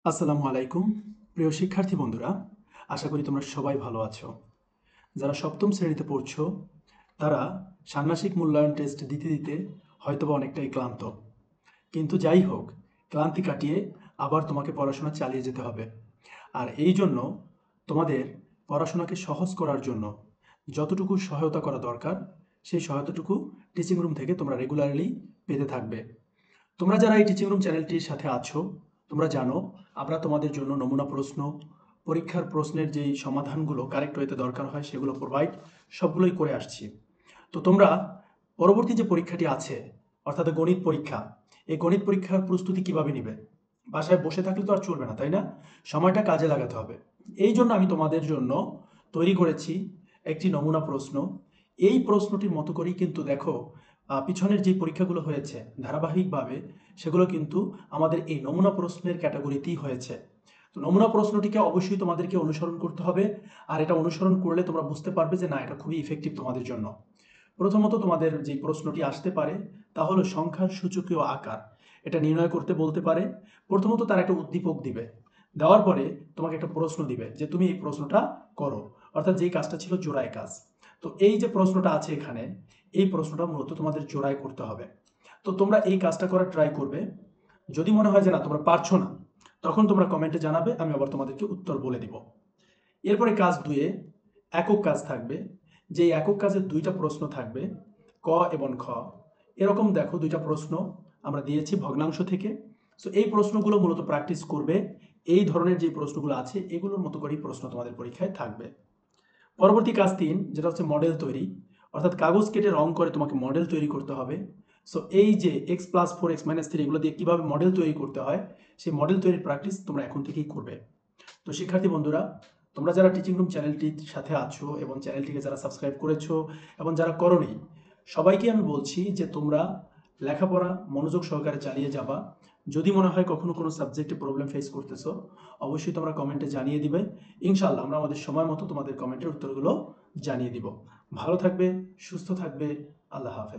আসসালামু আলাইকুম প্রিয় শিক্ষার্থী বন্ধুরা, আশা করি তোমরা সবাই ভালো আছো। যারা সপ্তম শ্রেণীতে পড়ছো তারা ষান্মাসিক মূল্যায়ন টেস্ট দিতে দিতে হয়তোবা অনেকটাই ক্লান্ত, কিন্তু যাই হোক, ক্লান্তি কাটিয়ে আবার তোমাকে পড়াশোনা চালিয়ে যেতে হবে। আর এই জন্য তোমাদের পড়াশোনাকে সহজ করার জন্য যতটুকু সহায়তা করা দরকার সেই সহায়তাটুকু টিচিং রুম থেকে তোমরা রেগুলারলি পেতে থাকবে। তোমরা যারা এই টিচিং রুম চ্যানেলটির সাথে আছো, তোমরা জানো আমরা তোমাদের জন্য নমুনা প্রশ্ন, পরীক্ষার প্রশ্নের যেই সমাধানগুলো কারেক্ট ওয়েতে দরকার হয় সেগুলো প্রোভাইড সবগুলোই করে আসছি। তো তোমরা পরবর্তী যে পরীক্ষাটি আছে, অর্থাৎ গণিত পরীক্ষা, এই গণিত পরীক্ষার প্রস্তুতি কিভাবে নিবে? বাসায় বসে থাকলে তো আর চলবে না, তাই না? সময়টা কাজে লাগাতে হবে। এই জন্য আমি তোমাদের জন্য তৈরি করেছি একটি নমুনা প্রশ্ন। এই প্রশ্নটির মতো করেই কিন্তু দেখো, পিছনের যে পরীক্ষাগুলো হয়েছে ধারাবাহিকভাবে, সেগুলো কিন্তু আমাদের এই নমুনা প্রশ্নের ক্যাটাগরিতেই হয়েছে। তো নমুনা প্রশ্নটিকে অবশ্যই তোমাদেরকে অনুসরণ করতে হবে, আর এটা অনুসরণ করলে তোমরা বুঝতে পারবে যে না, এটা খুবই ইফেক্টিভ তোমাদের জন্য। প্রথমত তোমাদের যে প্রশ্নটি আসতে পারে তা হলো সংখ্যার সূচকীয় আকার। এটা নির্ণয় করতে বলতে পারে। প্রথমত তার একটা উদ্দীপক দিবে, দেওয়ার পরে তোমাকে একটা প্রশ্ন দিবে যে তুমি এই প্রশ্নটা করো, অর্থাৎ যেই কাজটা ছিল জোড়ায় কাজ। তো এই যে প্রশ্নটা আছে এখানে, এই প্রশ্নটা মূলত তোমাদের জোড়ায় করতে হবে। তো তোমরা এই কাজটা করার ট্রাই করবে। যদি মনে হয় যে না তোমরা পারছো না, তখন তোমরা কমেন্টে জানাবে, আমি আবার তোমাদেরকে উত্তর বলে দিব। এরপরে কাজ 2-এ একক কাজ থাকবে। যে একক কাজের দুইটা প্রশ্ন থাকবে, ক এবং খ। এরকম দেখো দুইটা প্রশ্ন আমরা দিয়েছি ভগ্নাংশ থেকে। সো এই প্রশ্নগুলো মূলত প্র্যাকটিস করবে। এই ধরনের যে প্রশ্নগুলো আছে এগুলোর মতো করেই প্রশ্ন তোমাদের পরীক্ষায় থাকবে। পরবর্তী কাজ 3, যেটা হচ্ছে মডেল তৈরি, অর্থাৎ কাগজ কেটে রং করে তোমাকে মডেল তৈরি করতে হবে। সো এই যে x+4 x-3 এগুলো দিয়ে কীভাবে মডেল তৈরি করতে হয়, সেই মডেল তৈরির প্র্যাকটিস তোমরা এখন থেকেই করবে। তো শিক্ষার্থী বন্ধুরা, তোমরা যারা টিচিং রুম চ্যানেলটির সাথে আছো এবং চ্যানেলটিকে যারা সাবস্ক্রাইব করেছো এবং যারা করোনি, সবাইকে আমি বলছি যে তোমরা লেখাপড়া মনোযোগ সহকারে চালিয়ে যাবা। যদি মনে হয় কখনো কোনো সাবজেক্টে প্রবলেম ফেস করতেছো, অবশ্যই তোমরা কমেন্টে জানিয়ে দিবে। ইনশাল্লাহ আমরা আমাদের সময় মতো তোমাদের কমেন্টের উত্তরগুলো জানিয়ে দিব। ভালো থাকবে, সুস্থ থাকবে। আল্লাহ হাফেজ।